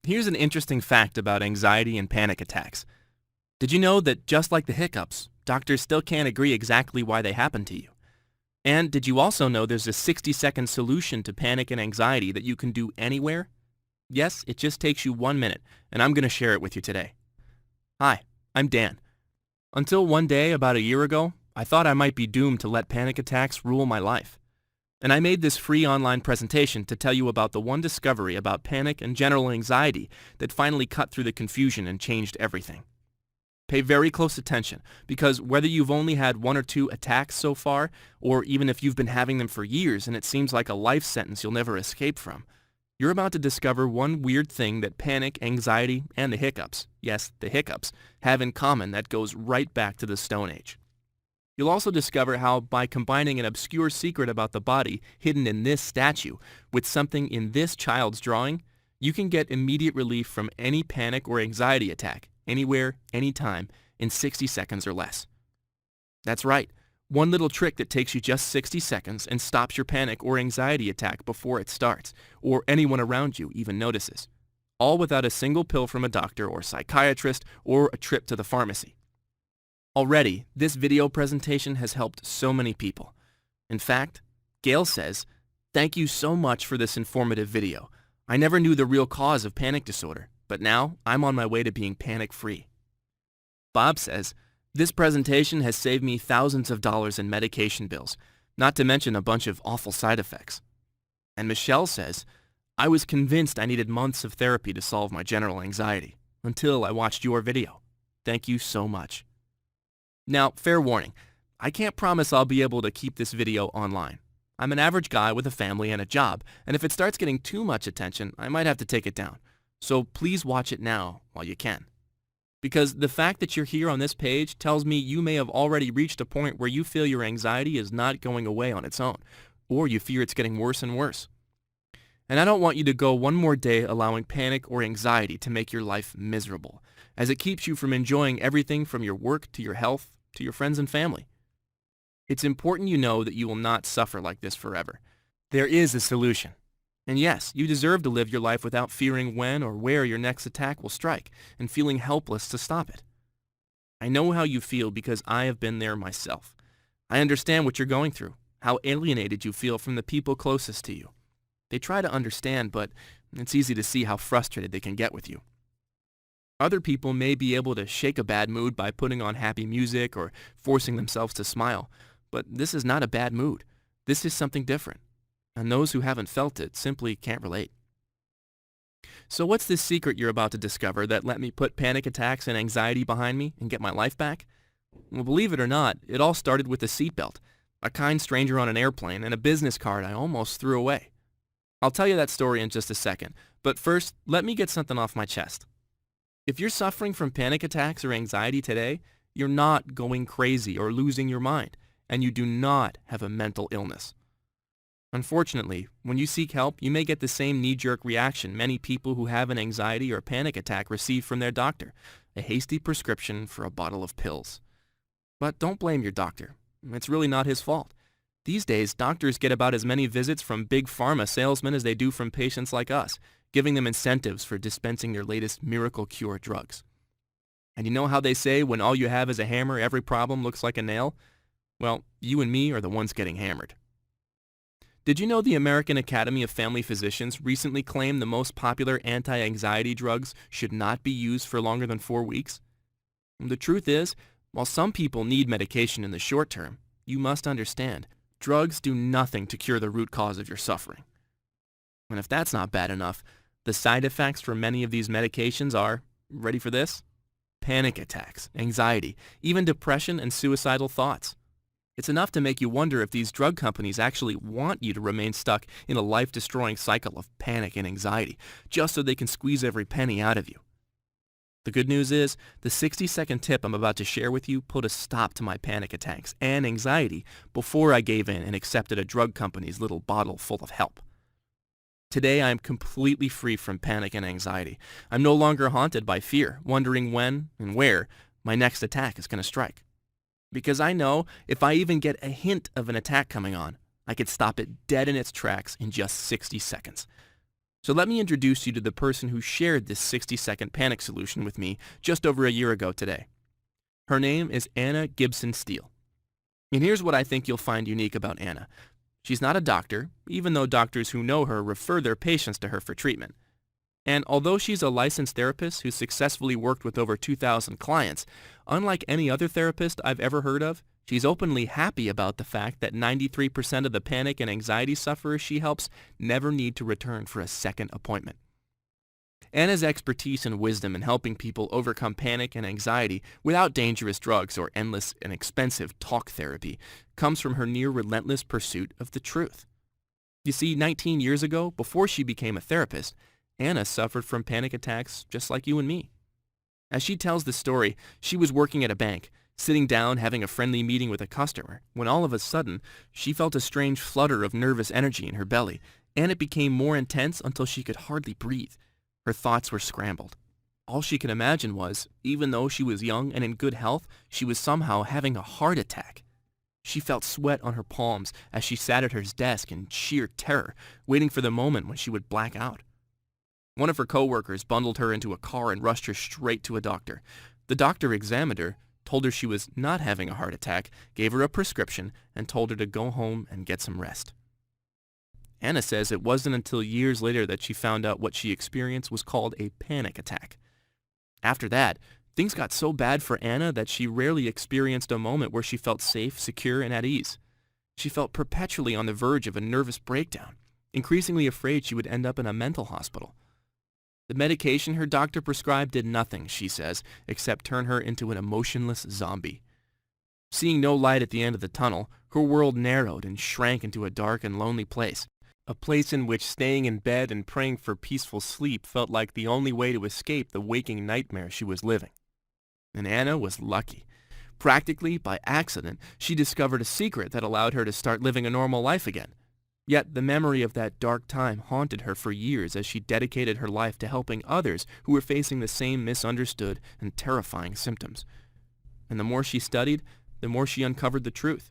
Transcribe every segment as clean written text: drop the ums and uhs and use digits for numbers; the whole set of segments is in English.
Here's an interesting fact about anxiety and panic attacks. Did you know that just like the hiccups, doctors still can't agree exactly why they happen to you? And did you also know there's a 60-second solution to panic and anxiety that you can do anywhere? Yes, it just takes you 1 minute, and I'm going to share it with you today. Hi, I'm Dan. Until one day about a year ago, I thought I might be doomed to let panic attacks rule my life. And I made this free online presentation to tell you about the one discovery about panic and general anxiety that finally cut through the confusion and changed everything. Pay very close attention, because whether you've only had one or two attacks so far, or even if you've been having them for years and it seems like a life sentence you'll never escape from, you're about to discover one weird thing that panic, anxiety, and the hiccups, yes, the hiccups, have in common that goes right back to the Stone Age. You'll also discover how, by combining an obscure secret about the body hidden in this statue with something in this child's drawing, you can get immediate relief from any panic or anxiety attack, anywhere, anytime, in 60 seconds or less. That's right, one little trick that takes you just 60 seconds and stops your panic or anxiety attack before it starts, or anyone around you even notices. All without a single pill from a doctor or psychiatrist or a trip to the pharmacy. Already, this video presentation has helped so many people. In fact, Gail says, "Thank you so much for this informative video. I never knew the real cause of panic disorder, but now I'm on my way to being panic-free." Bob says, "This presentation has saved me thousands of dollars in medication bills, not to mention a bunch of awful side effects." And Michelle says, "I was convinced I needed months of therapy to solve my general anxiety, until I watched your video. Thank you so much." Now, fair warning, I can't promise I'll be able to keep this video online. I'm an average guy with a family and a job, and if it starts getting too much attention, I might have to take it down. So please watch it now while you can. Because the fact that you're here on this page tells me you may have already reached a point where you feel your anxiety is not going away on its own, or you fear it's getting worse and worse. And I don't want you to go one more day allowing panic or anxiety to make your life miserable, as it keeps you from enjoying everything from your work to your health to your friends and family. It's important you know that you will not suffer like this forever. There is a solution. And yes, you deserve to live your life without fearing when or where your next attack will strike and feeling helpless to stop it. I know how you feel because I have been there myself. I understand what you're going through, how alienated you feel from the people closest to you. They try to understand, but it's easy to see how frustrated they can get with you. Other people may be able to shake a bad mood by putting on happy music or forcing themselves to smile, but this is not a bad mood. This is something different, and those who haven't felt it simply can't relate. So what's this secret you're about to discover that let me put panic attacks and anxiety behind me and get my life back? Well, believe it or not, it all started with a seatbelt, a kind stranger on an airplane, and a business card I almost threw away. I'll tell you that story in just a second, but first, let me get something off my chest. If you're suffering from panic attacks or anxiety today, you're not going crazy or losing your mind, and you do not have a mental illness. Unfortunately, when you seek help, you may get the same knee-jerk reaction many people who have an anxiety or panic attack receive from their doctor, a hasty prescription for a bottle of pills. But don't blame your doctor. It's really not his fault. These days, doctors get about as many visits from big pharma salesmen as they do from patients like us, giving them incentives for dispensing their latest miracle cure drugs. And you know how they say when all you have is a hammer, every problem looks like a nail? Well, you and me are the ones getting hammered. Did you know the American Academy of Family Physicians recently claimed the most popular anti-anxiety drugs should not be used for longer than 4 weeks? The truth is, while some people need medication in the short term, you must understand, drugs do nothing to cure the root cause of your suffering. And if that's not bad enough, the side effects for many of these medications are, ready for this? Panic attacks, anxiety, even depression and suicidal thoughts. It's enough to make you wonder if these drug companies actually want you to remain stuck in a life-destroying cycle of panic and anxiety, just so they can squeeze every penny out of you. The good news is, the 60-second tip I'm about to share with you put a stop to my panic attacks and anxiety before I gave in and accepted a drug company's little bottle full of help. Today, I am completely free from panic and anxiety. I'm no longer haunted by fear, wondering when and where my next attack is going to strike. Because I know if I even get a hint of an attack coming on, I could stop it dead in its tracks in just 60 seconds. So let me introduce you to the person who shared this 60-second panic solution with me just over a year ago today. Her name is Anna Gibson Steele. And here's what I think you'll find unique about Anna. She's not a doctor, even though doctors who know her refer their patients to her for treatment. And although she's a licensed therapist who successfully worked with over 2,000 clients, unlike any other therapist I've ever heard of, she's openly happy about the fact that 93% of the panic and anxiety sufferers she helps never need to return for a second appointment. Anna's expertise and wisdom in helping people overcome panic and anxiety without dangerous drugs or endless and expensive talk therapy comes from her near-relentless pursuit of the truth. You see, 19 years ago, before she became a therapist, Anna suffered from panic attacks just like you and me. As she tells the story, she was working at a bank, sitting down having a friendly meeting with a customer, when all of a sudden, she felt a strange flutter of nervous energy in her belly, and it became more intense until she could hardly breathe. Her thoughts were scrambled. All she could imagine was, even though she was young and in good health, she was somehow having a heart attack. She felt sweat on her palms as she sat at her desk in sheer terror, waiting for the moment when she would black out. One of her coworkers bundled her into a car and rushed her straight to a doctor. The doctor examined her, told her she was not having a heart attack, gave her a prescription, and told her to go home and get some rest. Anna says it wasn't until years later that she found out what she experienced was called a panic attack. After that, things got so bad for Anna that she rarely experienced a moment where she felt safe, secure, and at ease. She felt perpetually on the verge of a nervous breakdown, increasingly afraid she would end up in a mental hospital. The medication her doctor prescribed did nothing, she says, except turn her into an emotionless zombie. Seeing no light at the end of the tunnel, her world narrowed and shrank into a dark and lonely place, a place in which staying in bed and praying for peaceful sleep felt like the only way to escape the waking nightmare she was living. And Anna was lucky. Practically by accident, she discovered a secret that allowed her to start living a normal life again. Yet the memory of that dark time haunted her for years as she dedicated her life to helping others who were facing the same misunderstood and terrifying symptoms. And the more she studied, the more she uncovered the truth.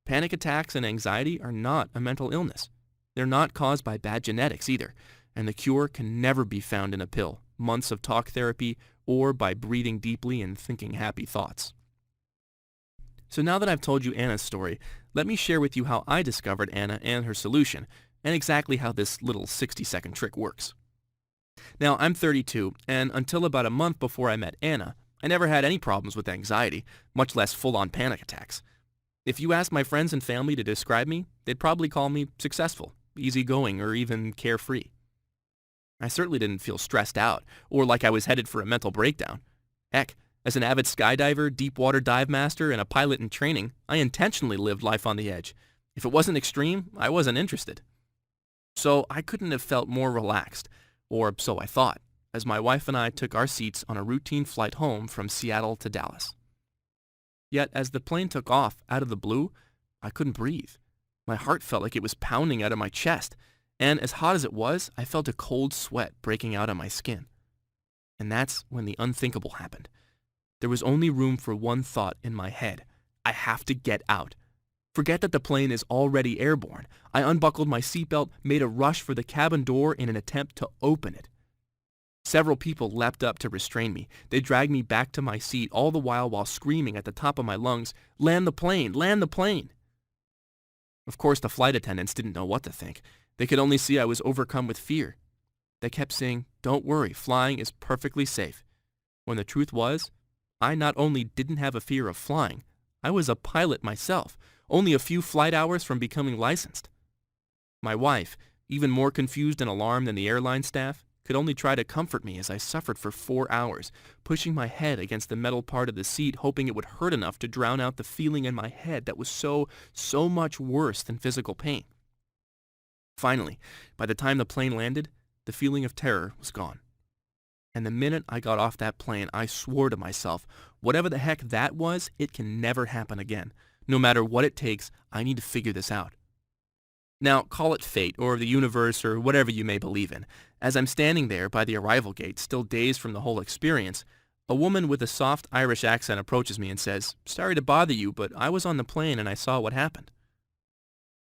Panic attacks and anxiety are not a mental illness. They're not caused by bad genetics either, and the cure can never be found in a pill, months of talk therapy, or by breathing deeply and thinking happy thoughts. So now that I've told you Anna's story, let me share with you how I discovered Anna and her solution, and exactly how this little 60-second trick works. Now, I'm 32, and until about a month before I met Anna, I never had any problems with anxiety, much less full-on panic attacks. If you ask my friends and family to describe me, they'd probably call me successful, easygoing, or even carefree. I certainly didn't feel stressed out, or like I was headed for a mental breakdown. Heck, as an avid skydiver, deep water dive master, and a pilot in training, I intentionally lived life on the edge. If it wasn't extreme, I wasn't interested. So I couldn't have felt more relaxed, or so I thought, as my wife and I took our seats on a routine flight home from Seattle to Dallas. Yet as the plane took off out of the blue, I couldn't breathe. My heart felt like it was pounding out of my chest, and as hot as it was, I felt a cold sweat breaking out on my skin. And that's when the unthinkable happened. There was only room for one thought in my head. I have to get out. Forget that the plane is already airborne. I unbuckled my seatbelt, made a rush for the cabin door in an attempt to open it. Several people leapt up to restrain me. They dragged me back to my seat, all the while screaming at the top of my lungs, "Land the plane! Land the plane!" Of course, the flight attendants didn't know what to think. They could only see I was overcome with fear. They kept saying, "Don't worry, flying is perfectly safe." When the truth was, I not only didn't have a fear of flying, I was a pilot myself, only a few flight hours from becoming licensed. My wife, even more confused and alarmed than the airline staff, could only try to comfort me as I suffered for 4 hours, pushing my head against the metal part of the seat, hoping it would hurt enough to drown out the feeling in my head that was so much worse than physical pain. Finally, by the time the plane landed, the feeling of terror was gone. And the minute I got off that plane, I swore to myself, whatever the heck that was, it can never happen again. No matter what it takes, I need to figure this out. Now, call it fate, or the universe, or whatever you may believe in. As I'm standing there by the arrival gate, still dazed from the whole experience, a woman with a soft Irish accent approaches me and says, "Sorry to bother you, but I was on the plane and I saw what happened."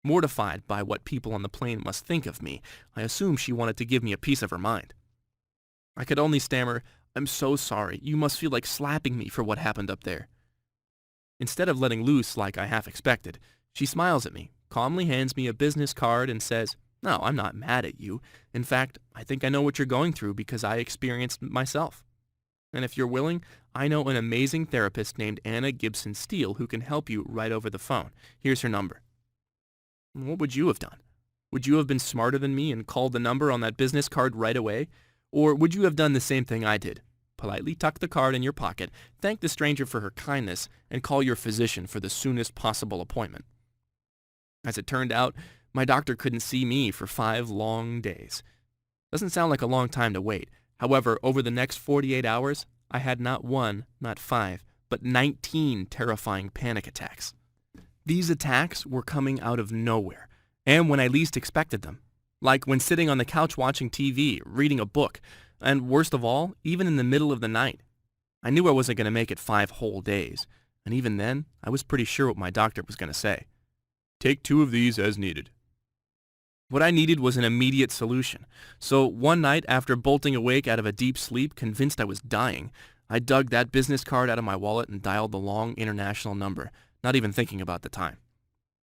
Mortified by what people on the plane must think of me, I assumed she wanted to give me a piece of her mind. I could only stammer, "I'm so sorry. You must feel like slapping me for what happened up there." Instead of letting loose like I half expected, she smiles at me, calmly hands me a business card and says, "No, I'm not mad at you. In fact, I think I know what you're going through because I experienced it myself. And if you're willing, I know an amazing therapist named Anna Gibson Steele who can help you right over the phone. Here's her number." What would you have done? Would you have been smarter than me and called the number on that business card right away? Or would you have done the same thing I did? Politely tuck the card in your pocket, thank the stranger for her kindness, and call your physician for the soonest possible appointment. As it turned out, my doctor couldn't see me for 5 long days. Doesn't sound like a long time to wait. However, over the next 48 hours, I had not 1, not 5, but 19 terrifying panic attacks. These attacks were coming out of nowhere, and when I least expected them. Like when sitting on the couch watching TV, reading a book, and worst of all, even in the middle of the night. I knew I wasn't going to make it 5 whole days, and even then, I was pretty sure what my doctor was going to say. "Take 2 of these as needed." What I needed was an immediate solution. So one night, after bolting awake out of a deep sleep, convinced I was dying, I dug that business card out of my wallet and dialed the long international number, not even thinking about the time.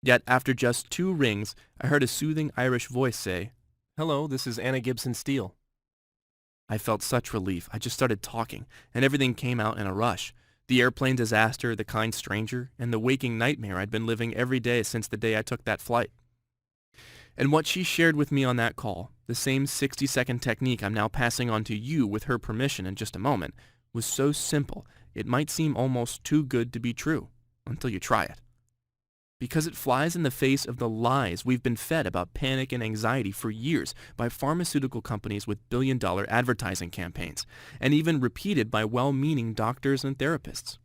Yet after just 2 rings, I heard a soothing Irish voice say, "Hello, this is Anna Gibson Steele." I felt such relief. I just started talking, and everything came out in a rush. The airplane disaster, the kind stranger, and the waking nightmare I'd been living every day since the day I took that flight. And what she shared with me on that call, the same 60-second technique I'm now passing on to you with her permission in just a moment, was so simple it might seem almost too good to be true until you try it. Because it flies in the face of the lies we've been fed about panic and anxiety for years by pharmaceutical companies with billion-dollar advertising campaigns, and even repeated by well-meaning doctors and therapists.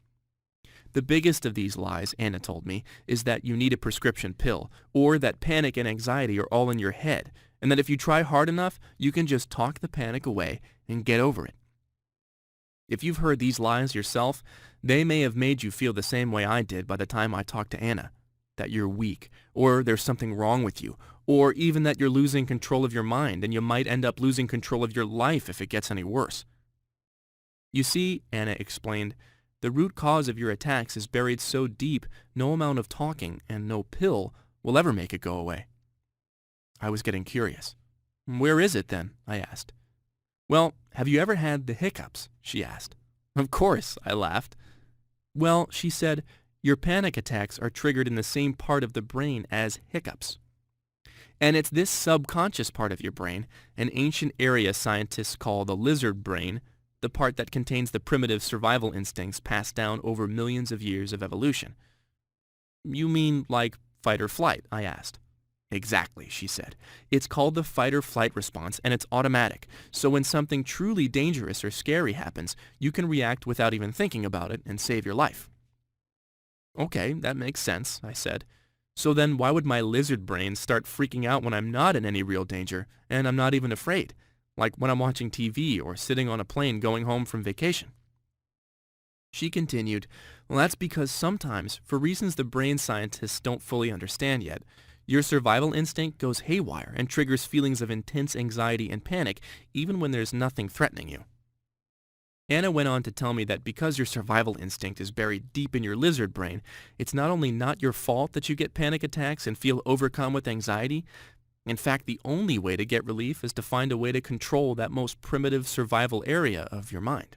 The biggest of these lies, Anna told me, is that you need a prescription pill, or that panic and anxiety are all in your head, and that if you try hard enough, you can just talk the panic away and get over it. If you've heard these lies yourself, they may have made you feel the same way I did by the time I talked to Anna, that you're weak, or there's something wrong with you, or even that you're losing control of your mind and you might end up losing control of your life if it gets any worse. You see, Anna explained, the root cause of your attacks is buried so deep no amount of talking and no pill will ever make it go away. I was getting curious. "Where is it then?" I asked. "Well, have you ever had the hiccups?" she asked. "Of course," I laughed. "Well," she said, "your panic attacks are triggered in the same part of the brain as hiccups. And it's this subconscious part of your brain, an ancient area scientists call the lizard brain, the part that contains the primitive survival instincts passed down over millions of years of evolution." "You mean like fight or flight?" I asked. "Exactly," she said. "It's called the fight or flight response, and it's automatic. So when something truly dangerous or scary happens, you can react without even thinking about it and save your life." "Okay, that makes sense," I said. "So then why would my lizard brain start freaking out when I'm not in any real danger, and I'm not even afraid? Like when I'm watching TV or sitting on a plane going home from vacation?" She continued, "Well, that's because sometimes, for reasons the brain scientists don't fully understand yet, your survival instinct goes haywire and triggers feelings of intense anxiety and panic even when there's nothing threatening you." Anna went on to tell me that because your survival instinct is buried deep in your lizard brain, it's not only not your fault that you get panic attacks and feel overcome with anxiety. In fact, the only way to get relief is to find a way to control that most primitive survival area of your mind.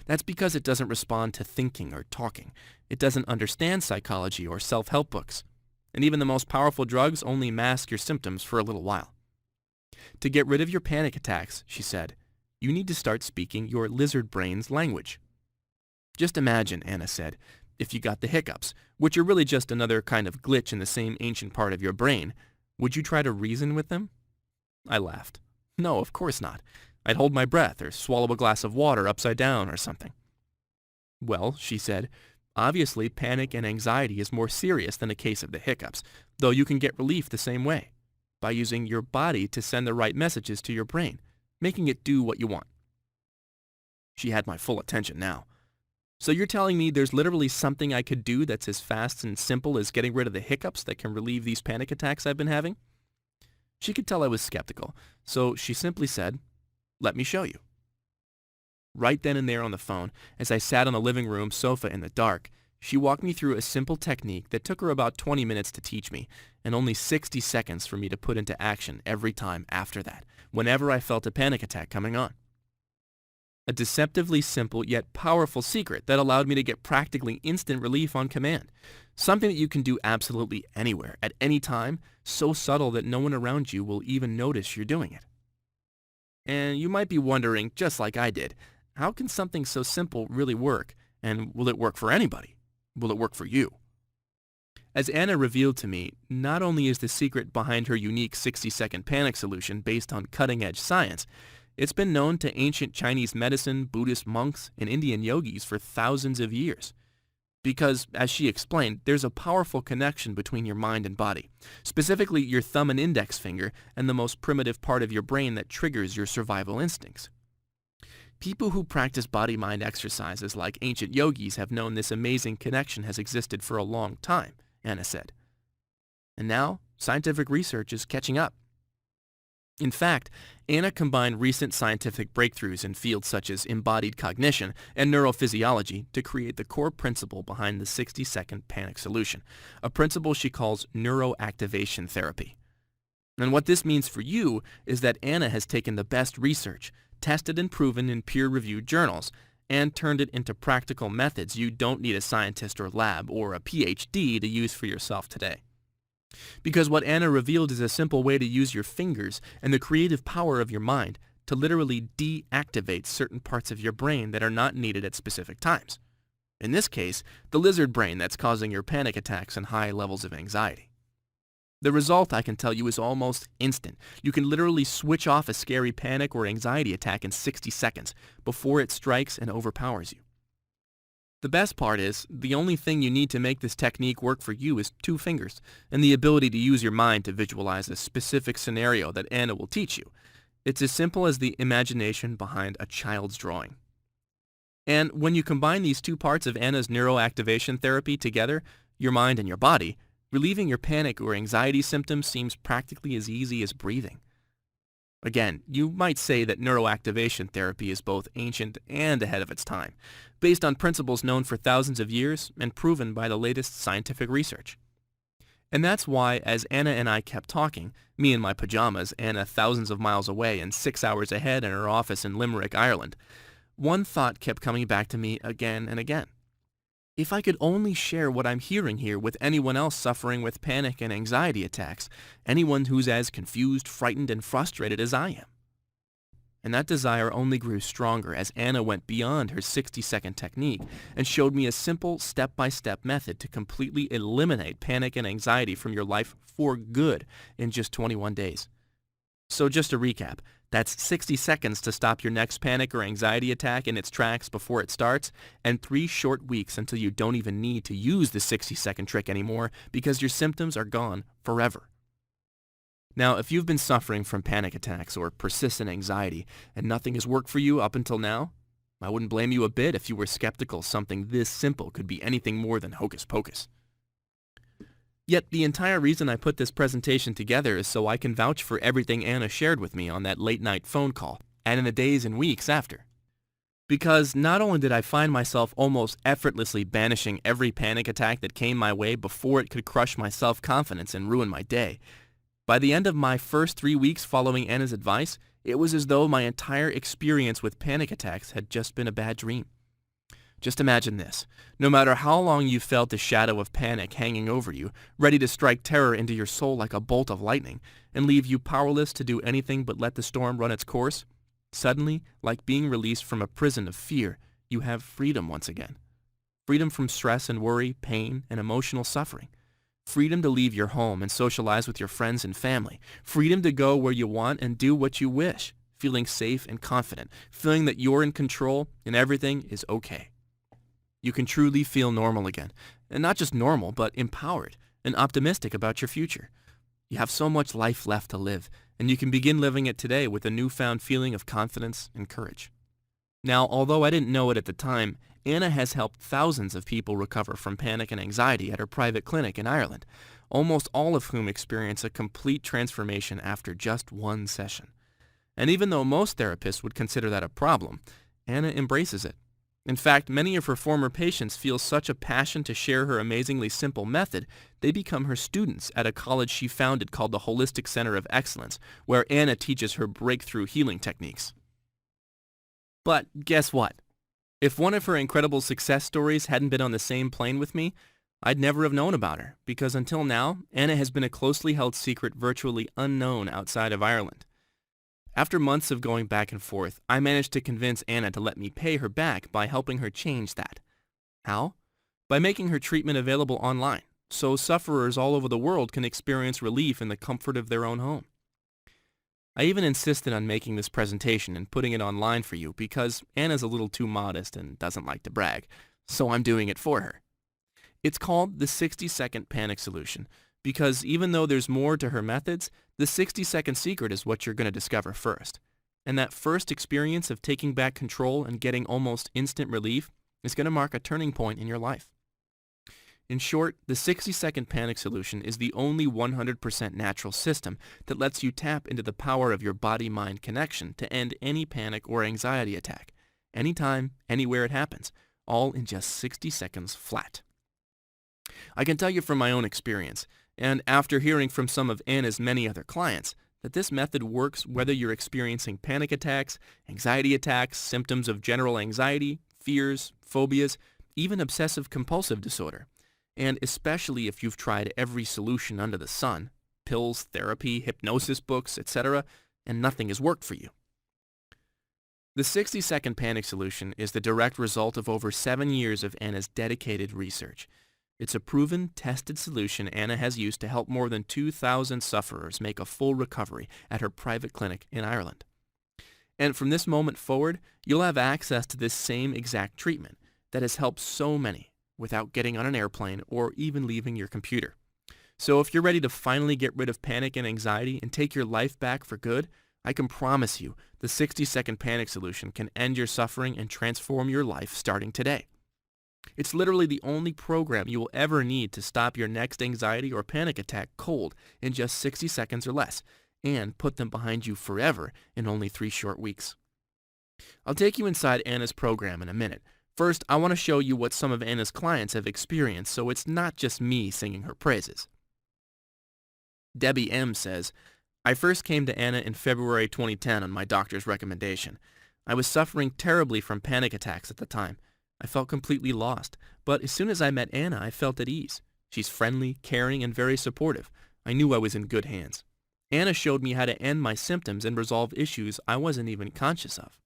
That's because it doesn't respond to thinking or talking. It doesn't understand psychology or self-help books. And even the most powerful drugs only mask your symptoms for a little while. To get rid of your panic attacks, she said, you need to start speaking your lizard brain's language. Just imagine, Anna said, if you got the hiccups, which are really just another kind of glitch in the same ancient part of your brain, would you try to reason with them? I laughed. No, of course not. I'd hold my breath or swallow a glass of water upside down or something. Well, she said, obviously panic and anxiety is more serious than a case of the hiccups, though you can get relief the same way, by using your body to send the right messages to your brain, making it do what you want. She had my full attention now. So you're telling me there's literally something I could do that's as fast and simple as getting rid of the hiccups that can relieve these panic attacks I've been having? She could tell I was skeptical, so she simply said, "Let me show you." Right then and there on the phone, as I sat on the living room sofa in the dark, she walked me through a simple technique that took her about 20 minutes to teach me, and only 60 seconds for me to put into action every time after that, whenever I felt a panic attack coming on. A deceptively simple yet powerful secret that allowed me to get practically instant relief on command. Something that you can do absolutely anywhere, at any time, so subtle that no one around you will even notice you're doing it. And you might be wondering, just like I did, how can something so simple really work? And will it work for anybody? Will it work for you? As Anna revealed to me, not only is the secret behind her unique 60-second panic solution based on cutting-edge science, it's been known to ancient Chinese medicine, Buddhist monks, and Indian yogis for thousands of years. Because, as she explained, there's a powerful connection between your mind and body, specifically your thumb and index finger and the most primitive part of your brain that triggers your survival instincts. People who practice body-mind exercises like ancient yogis have known this amazing connection has existed for a long time, Anna said. And now, scientific research is catching up. In fact, Anna combined recent scientific breakthroughs in fields such as embodied cognition and neurophysiology to create the core principle behind the 60-second panic solution, a principle she calls neuroactivation therapy. And what this means for you is that Anna has taken the best research, tested and proven in peer-reviewed journals, and turned it into practical methods you don't need a scientist or lab or a PhD to use for yourself today. Because what Anna revealed is a simple way to use your fingers and the creative power of your mind to literally deactivate certain parts of your brain that are not needed at specific times. In this case, the lizard brain that's causing your panic attacks and high levels of anxiety. The result, I can tell you, is almost instant. You can literally switch off a scary panic or anxiety attack in 60 seconds before it strikes and overpowers you. The best part is, the only thing you need to make this technique work for you is 2 fingers and the ability to use your mind to visualize a specific scenario that Anna will teach you. It's as simple as the imagination behind a child's drawing. And when you combine these 2 parts of Anna's neuroactivation therapy together, your mind and your body, relieving your panic or anxiety symptoms seems practically as easy as breathing. Again, you might say that neuroactivation therapy is both ancient and ahead of its time, based on principles known for thousands of years and proven by the latest scientific research. And that's why, as Anna and I kept talking, me in my pajamas, Anna thousands of miles away and 6 hours ahead in her office in Limerick, Ireland, one thought kept coming back to me again and again. If I could only share what I'm hearing here with anyone else suffering with panic and anxiety attacks, anyone who's as confused, frightened, and frustrated as I am. And that desire only grew stronger as Anna went beyond her 60-second technique and showed me a simple step-by-step method to completely eliminate panic and anxiety from your life for good in just 21 days. So just to recap, that's 60 seconds to stop your next panic or anxiety attack in its tracks before it starts, and 3 short weeks until you don't even need to use the 60-second trick anymore because your symptoms are gone forever. Now, if you've been suffering from panic attacks or persistent anxiety and nothing has worked for you up until now, I wouldn't blame you a bit if you were skeptical something this simple could be anything more than hocus pocus. Yet the entire reason I put this presentation together is so I can vouch for everything Anna shared with me on that late-night phone call and in the days and weeks after. Because not only did I find myself almost effortlessly banishing every panic attack that came my way before it could crush my self-confidence and ruin my day, by the end of my first 3 weeks following Anna's advice, it was as though my entire experience with panic attacks had just been a bad dream. Just imagine this. No matter how long you felt the shadow of panic hanging over you, ready to strike terror into your soul like a bolt of lightning, and leave you powerless to do anything but let the storm run its course, suddenly, like being released from a prison of fear, you have freedom once again. Freedom from stress and worry, pain, and emotional suffering. Freedom to leave your home and socialize with your friends and family. Freedom to go where you want and do what you wish, feeling safe and confident, feeling that you're in control and everything is okay. You can truly feel normal again, and not just normal, but empowered and optimistic about your future. You have so much life left to live, and you can begin living it today with a newfound feeling of confidence and courage. Now, although I didn't know it at the time, Anna has helped thousands of people recover from panic and anxiety at her private clinic in Ireland, almost all of whom experience a complete transformation after just one session. And even though most therapists would consider that a problem, Anna embraces it. In fact, many of her former patients feel such a passion to share her amazingly simple method, they become her students at a college she founded called the Holistic Center of Excellence, where Anna teaches her breakthrough healing techniques. But guess what? If one of her incredible success stories hadn't been on the same plane with me, I'd never have known about her, because until now, Anna has been a closely held secret virtually unknown outside of Ireland. After months of going back and forth, I managed to convince Anna to let me pay her back by helping her change that. How? By making her treatment available online, so sufferers all over the world can experience relief in the comfort of their own home. I even insisted on making this presentation and putting it online for you because Anna's a little too modest and doesn't like to brag, so I'm doing it for her. It's called the 60-second panic solution because even though there's more to her methods, the 60-second secret is what you're going to discover first. And that first experience of taking back control and getting almost instant relief is going to mark a turning point in your life. In short, the 60-second panic solution is the only 100% natural system that lets you tap into the power of your body-mind connection to end any panic or anxiety attack, anytime, anywhere it happens, all in just 60 seconds flat. I can tell you from my own experience, and after hearing from some of Anna's many other clients, that this method works whether you're experiencing panic attacks, anxiety attacks, symptoms of general anxiety, fears, phobias, even obsessive-compulsive disorder. And especially if you've tried every solution under the sun, pills, therapy, hypnosis books, etc., and nothing has worked for you. The 60-second panic solution is the direct result of over 7 years of Anna's dedicated research. It's a proven, tested solution Anna has used to help more than 2,000 sufferers make a full recovery at her private clinic in Ireland. And from this moment forward, you'll have access to this same exact treatment that has helped so many without getting on an airplane or even leaving your computer. So if you're ready to finally get rid of panic and anxiety and take your life back for good, I can promise you the 60-second panic solution can end your suffering and transform your life starting today. It's literally the only program you will ever need to stop your next anxiety or panic attack cold in just 60 seconds or less, and put them behind you forever in only 3 short weeks. I'll take you inside Anna's program in a minute. First, I want to show you what some of Anna's clients have experienced so it's not just me singing her praises. Debbie M. says, I first came to Anna in February 2010 on my doctor's recommendation. I was suffering terribly from panic attacks at the time. I felt completely lost, but as soon as I met Anna, I felt at ease. She's friendly, caring, and very supportive. I knew I was in good hands. Anna showed me how to end my symptoms and resolve issues I wasn't even conscious of.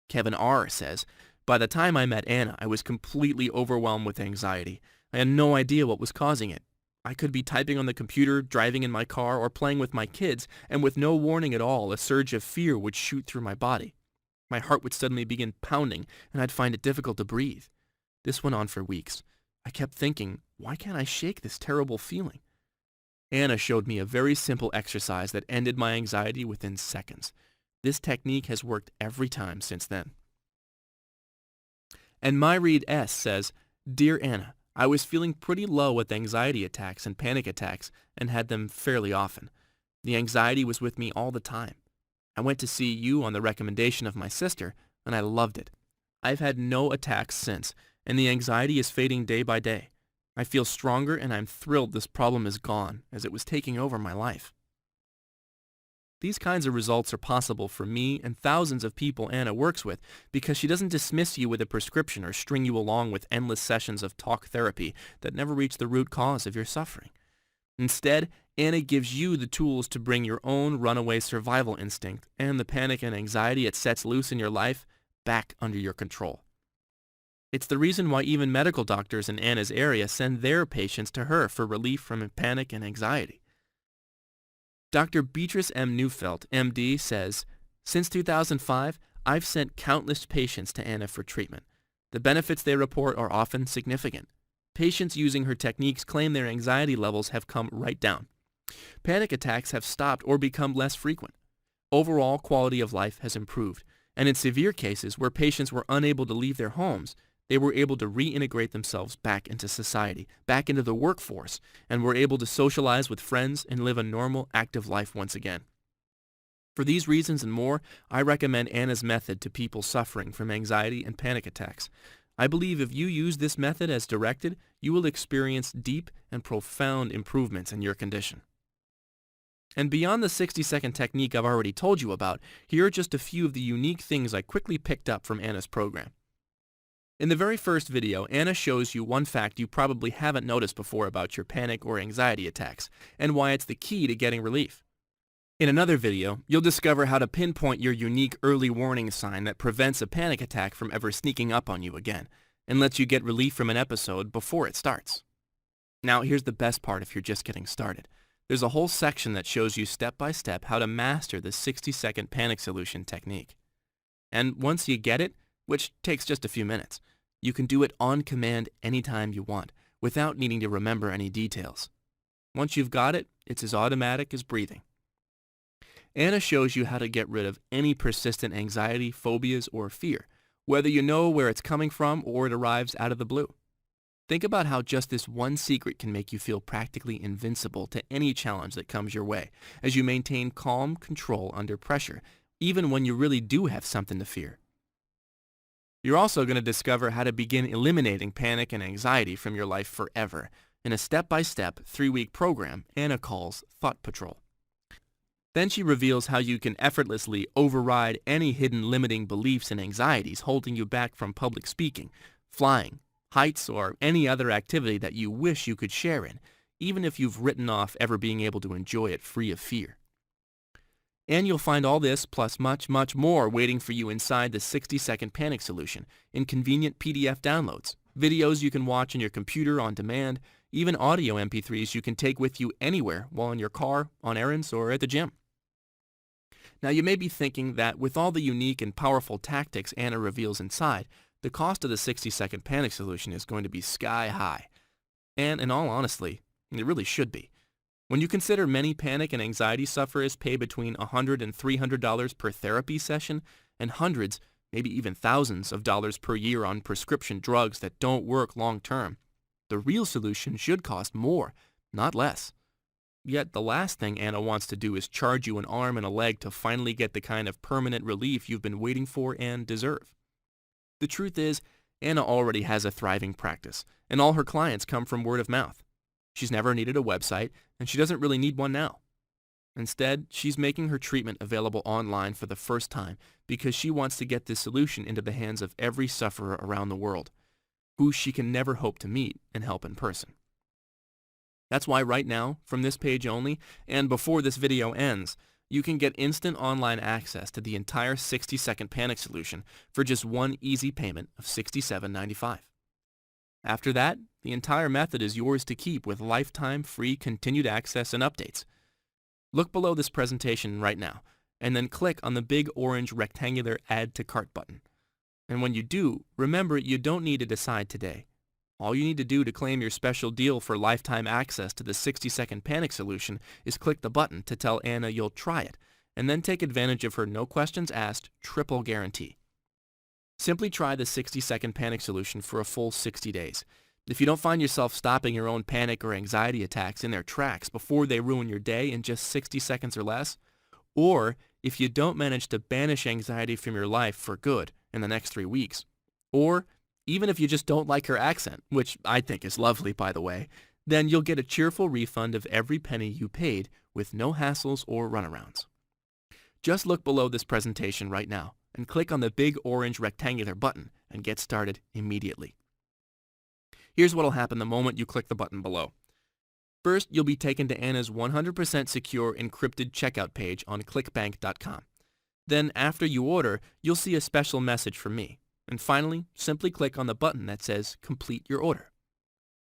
Kevin R. says, by the time I met Anna, I was completely overwhelmed with anxiety. I had no idea what was causing it. I could be typing on the computer, driving in my car, or playing with my kids, and with no warning at all, a surge of fear would shoot through my body. My heart would suddenly begin pounding, and I'd find it difficult to breathe. This went on for weeks. I kept thinking, why can't I shake this terrible feeling? Anna showed me a very simple exercise that ended my anxiety within seconds. This technique has worked every time since then. And MyRead S. says, Dear Anna, I was feeling pretty low with anxiety attacks and panic attacks and had them fairly often. The anxiety was with me all the time. I went to see you on the recommendation of my sister, and I loved it. I've had no attacks since, and the anxiety is fading day by day. I feel stronger, and I'm thrilled this problem is gone, as it was taking over my life. These kinds of results are possible for me and thousands of people Anna works with because she doesn't dismiss you with a prescription or string you along with endless sessions of talk therapy that never reach the root cause of your suffering. Instead, Anna gives you the tools to bring your own runaway survival instinct and the panic and anxiety it sets loose in your life back under your control. It's the reason why even medical doctors in Anna's area send their patients to her for relief from panic and anxiety. Dr. Beatrice M. Neufeld, MD, says, Since 2005, I've sent countless patients to Anna for treatment. The benefits they report are often significant. Patients using her techniques claim their anxiety levels have come right down. Panic attacks have stopped or become less frequent. Overall quality of life has improved, And in severe cases where patients were unable to leave their homes, they were able to reintegrate themselves back into society, back into the workforce, and were able to socialize with friends and live a normal, active life once again. For these reasons and more, I recommend Anna's method to people suffering from anxiety and panic attacks. I believe if you use this method as directed, you will experience deep and profound improvements in your condition. And beyond the 60-second technique I've already told you about, here are just a few of the unique things I quickly picked up from Anna's program. In the very first video, Anna shows you one fact you probably haven't noticed before about your panic or anxiety attacks, and why it's the key to getting relief. In another video, you'll discover how to pinpoint your unique early warning sign that prevents a panic attack from ever sneaking up on you again, and lets you get relief from an episode before it starts. Now, here's the best part if you're just getting started. There's a whole section that shows you step by step how to master the 60-second panic solution technique. And once you get it, which takes just a few minutes, you can do it on command anytime you want, without needing to remember any details. Once you've got it, it's as automatic as breathing. Anna shows you how to get rid of any persistent anxiety, phobias, or fear, whether you know where it's coming from or it arrives out of the blue. Think about how just this one secret can make you feel practically invincible to any challenge that comes your way, as you maintain calm control under pressure, even when you really do have something to fear. You're also going to discover how to begin eliminating panic and anxiety from your life forever in a step-by-step 3-week program Anna calls Thought Patrol. Then she reveals how you can effortlessly override any hidden limiting beliefs and anxieties holding you back from public speaking, flying, heights, or any other activity that you wish you could share in, even if you've written off ever being able to enjoy it free of fear. And you'll find all this plus much, much more waiting for you inside the 60-second panic solution in convenient PDF downloads, videos you can watch on your computer on demand, even audio MP3s you can take with you anywhere while in your car, on errands, or at the gym. Now, you may be thinking that with all the unique and powerful tactics Anna reveals inside, the cost of the 60-second panic solution is going to be sky high. And in all honesty, it really should be. When you consider many panic and anxiety sufferers pay between $100 and $300 per therapy session, and hundreds, maybe even thousands of dollars per year on prescription drugs that don't work long term, the real solution should cost more, not less. Yet the last thing Anna wants to do is charge you an arm and a leg to finally get the kind of permanent relief you've been waiting for and deserve. The truth is, Anna already has a thriving practice, and all her clients come from word of mouth. She's never needed a website, and she doesn't really need one now. Instead, she's making her treatment available online for the first time because she wants to get this solution into the hands of every sufferer around the world, who she can never hope to meet and help in person. That's why right now, from this page only, and before this video ends, you can get instant online access to the entire 60-second panic solution for just one easy payment of $67.95. After that, the entire method is yours to keep with lifetime free continued access and updates. Look below this presentation right now, and then click on the big orange rectangular Add to Cart button. And when you do, remember you don't need to decide today. All you need to do to claim your special deal for lifetime access to the 60-second panic solution is click the button to tell Anna you'll try it, and then take advantage of her no questions asked triple guarantee. Simply try the 60-second panic solution for a full 60 days. If you don't find yourself stopping your own panic or anxiety attacks in their tracks before they ruin your day in just 60 seconds or less, or if you don't manage to banish anxiety from your life for good in the next 3 weeks, or even if you just don't like her accent, which I think is lovely, by the way, then you'll get a cheerful refund of every penny you paid with no hassles or runarounds. Just look below this presentation right now and click on the big orange rectangular button and get started immediately. Here's what'll happen the moment you click the button below. First, you'll be taken to Anna's 100% secure encrypted checkout page on clickbank.com. Then, after you order, you'll see a special message from me. And finally, simply click on the button that says Complete Your Order.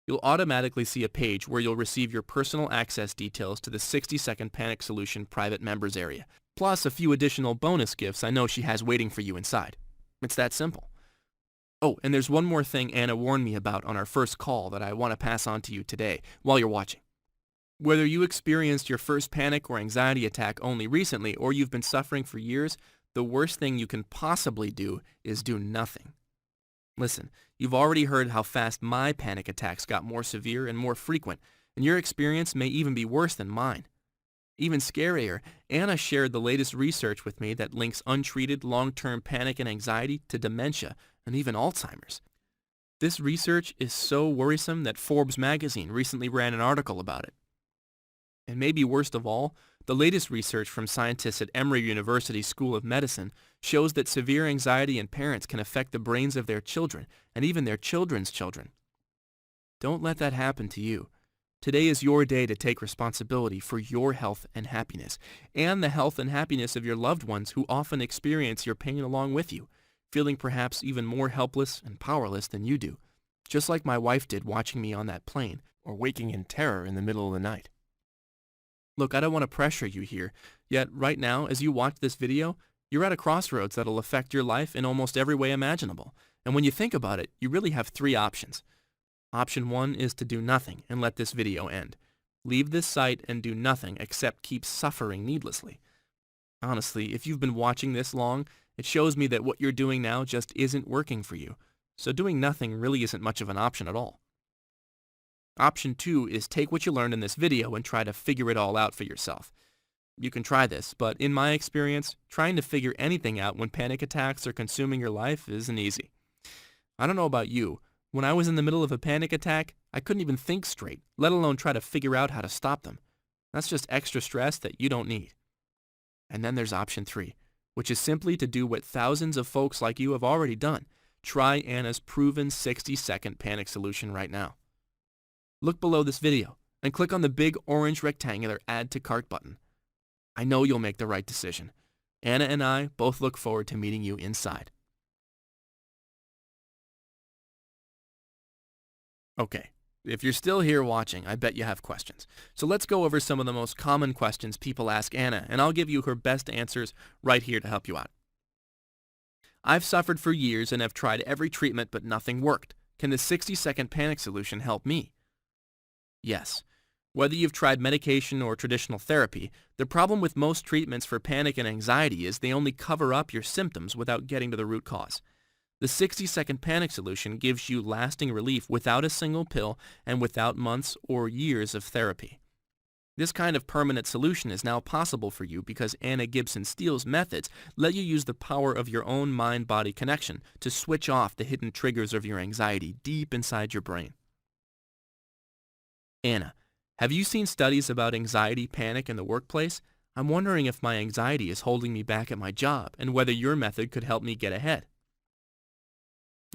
You'll automatically see a page where you'll receive your personal access details to the 60-second Panic Solution private members area, plus a few additional bonus gifts I know she has waiting for you inside. It's that simple. Oh, and there's one more thing Anna warned me about on our first call that I want to pass on to you today while you're watching. Whether you experienced your first panic or anxiety attack only recently or you've been suffering for years, the worst thing you can possibly do is do nothing. Listen, you've already heard how fast my panic attacks got more severe and more frequent, and your experience may even be worse than mine. Even scarier, Anna shared the latest research with me that links untreated long-term panic and anxiety to dementia and even Alzheimer's. This research is so worrisome that Forbes magazine recently ran an article about it. And maybe worst of all, the latest research from scientists at Emory University School of Medicine shows that severe anxiety in parents can affect the brains of their children and even their children's children. Don't let that happen to you. Today is your day to take responsibility for your health and happiness, and the health and happiness of your loved ones who often experience your pain along with you, feeling perhaps even more helpless and powerless than you do, just like my wife did watching me on that plane or waking in terror in the middle of the night. Look, I don't want to pressure you here, yet right now, as you watch this video, you're at a crossroads that'll affect your life in almost every way imaginable. And when you think about it, you really have three options. Option 1 is to do nothing and let this video end. Leave this site and do nothing except keep suffering needlessly. Honestly, if you've been watching this long, it shows me that what you're doing now just isn't working for you. So doing nothing really isn't much of an option at all. Option 2 is take what you learned in this video and try to figure it all out for yourself. You can try this, but in my experience, trying to figure anything out when panic attacks are consuming your life isn't easy. I don't know about you. When I was in the middle of a panic attack, I couldn't even think straight, let alone try to figure out how to stop them. That's just extra stress that you don't need. And then there's option 3, which is simply to do what thousands of folks like you have already done. Try Anna's proven 60-second panic solution right now. Look below this video and click on the big orange rectangular Add to Cart button. I know you'll make the right decision. Anna and I both look forward to meeting you inside. Okay, if you're still here watching, I bet you have questions. So let's go over some of the most common questions people ask Anna, and I'll give you her best answers right here to help you out. I've suffered for years and have tried every treatment, but nothing worked. Can the 60-second panic solution help me? Yes. Whether you've tried medication or traditional therapy, the problem with most treatments for panic and anxiety is they only cover up your symptoms without getting to the root cause. The 60-second panic solution gives you lasting relief without a single pill and without months or years of therapy. This kind of permanent solution is now possible for you because Anna Gibson Steele's methods let you use the power of your own mind-body connection to switch off the hidden triggers of your anxiety deep inside your brain. Anna, have you seen studies about anxiety, panic in the workplace? I'm wondering if my anxiety is holding me back at my job and whether your method could help me get ahead.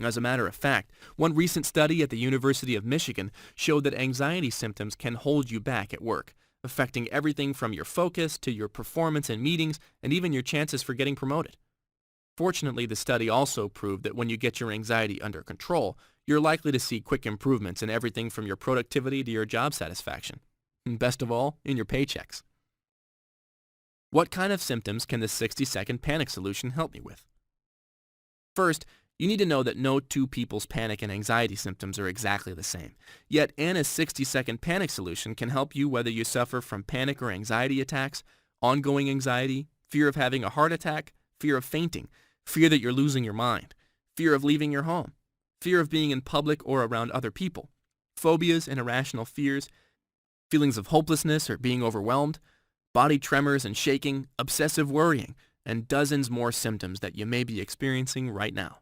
As a matter of fact, one recent study at the University of Michigan showed that anxiety symptoms can hold you back at work, affecting everything from your focus to your performance in meetings and even your chances for getting promoted. Fortunately, the study also proved that when you get your anxiety under control, you're likely to see quick improvements in everything from your productivity to your job satisfaction. And best of all, in your paychecks. What kind of symptoms can the 60-second panic solution help me with? First, you need to know that no two people's panic and anxiety symptoms are exactly the same. Yet Anna's 60-second panic solution can help you whether you suffer from panic or anxiety attacks, ongoing anxiety, fear of having a heart attack, fear of fainting, fear that you're losing your mind, fear of leaving your home, fear of being in public or around other people, phobias and irrational fears, feelings of hopelessness or being overwhelmed, body tremors and shaking, obsessive worrying, and dozens more symptoms that you may be experiencing right now.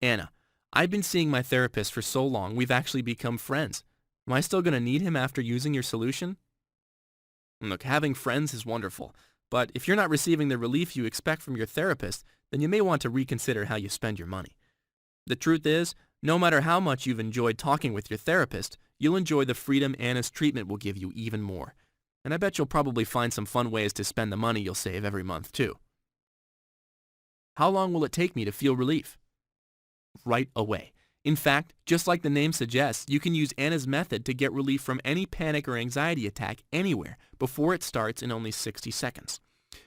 Anna, I've been seeing my therapist for so long we've actually become friends. Am I still going to need him after using your solution? Look, having friends is wonderful, but if you're not receiving the relief you expect from your therapist, then you may want to reconsider how you spend your money. The truth is, no matter how much you've enjoyed talking with your therapist, you'll enjoy the freedom Anna's treatment will give you even more. And I bet you'll probably find some fun ways to spend the money you'll save every month, too. How long will it take me to feel relief? Right away. In fact, just like the name suggests, you can use Anna's method to get relief from any panic or anxiety attack anywhere before it starts in only 60 seconds.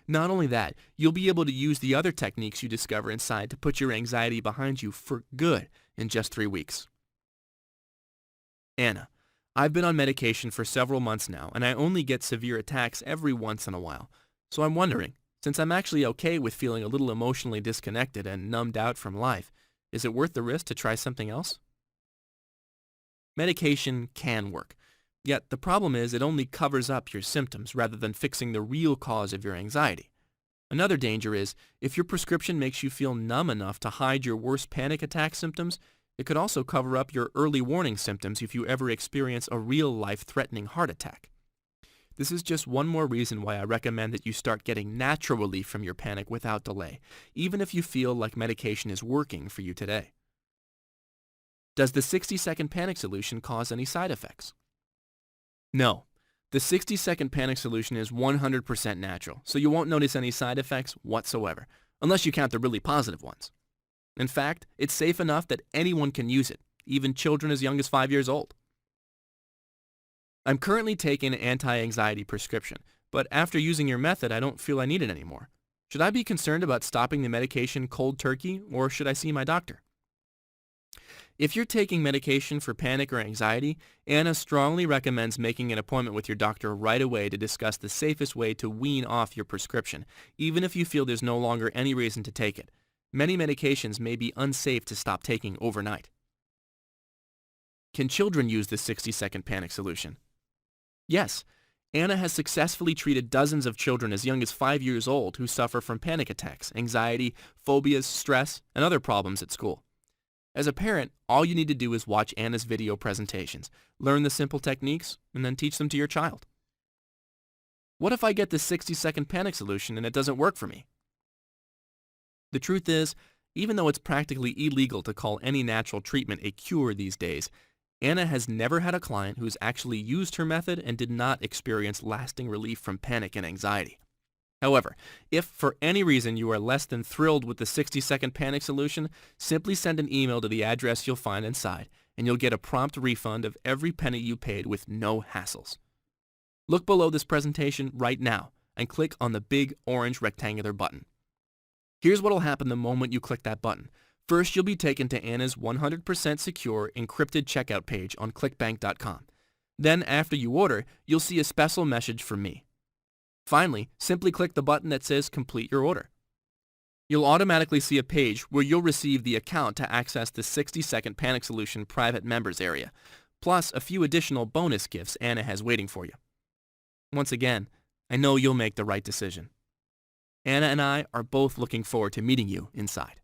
Not only that, you'll be able to use the other techniques you discover inside to put your anxiety behind you for good in just 3 weeks. Anna, I've been on medication for several months now, and I only get severe attacks every once in a while. So I'm wondering, Since I'm actually okay with feeling a little emotionally disconnected and numbed out from life, is it worth the risk to try something else? Medication can work. Yet the problem is it only covers up your symptoms rather than fixing the real cause of your anxiety. Another danger is if your prescription makes you feel numb enough to hide your worst panic attack symptoms, it could also cover up your early warning symptoms if you ever experience a real life-threatening heart attack. This is just one more reason why I recommend that you start getting natural relief from your panic without delay, even if you feel like medication is working for you today. Does the 60-second panic solution cause any side effects? No. The 60-second panic solution is 100% natural, so you won't notice any side effects whatsoever, unless you count the really positive ones. In fact, it's safe enough that anyone can use it, even children as young as 5 years old. I'm currently taking an anti-anxiety prescription, but after using your method, I don't feel I need it anymore. Should I be concerned about stopping the medication cold turkey, or should I see my doctor? If you're taking medication for panic or anxiety, Anna strongly recommends making an appointment with your doctor right away to discuss the safest way to wean off your prescription, even if you feel there's no longer any reason to take it. Many medications may be unsafe to stop taking overnight. Can children use the 60-second panic solution? Yes. Anna has successfully treated dozens of children as young as 5 years old who suffer from panic attacks, anxiety, phobias, stress, and other problems at school. As a parent, all you need to do is watch Anna's video presentations, learn the simple techniques, and then teach them to your child. What if I get the 60-second panic solution and it doesn't work for me? The truth is, even though it's practically illegal to call any natural treatment a cure these days, Anna has never had a client who's actually used her method and did not experience lasting relief from panic and anxiety. However, if for any reason you are less than thrilled with the 60-second panic solution, simply send an email to the address you'll find inside, and you'll get a prompt refund of every penny you paid with no hassles. Look below this presentation right now and click on the big orange rectangular button. Here's what will happen the moment you click that button. First, you'll be taken to Anna's 100% secure encrypted checkout page on clickbank.com. Then, after you order, you'll see a special message from me. Finally, simply click the button that says Complete Your Order. You'll automatically see a page where you'll receive the account to access the 60-second panic solution private members area, plus a few additional bonus gifts Anna has waiting for you. Once again, I know you'll make the right decision. Anna and I are both looking forward to meeting you inside.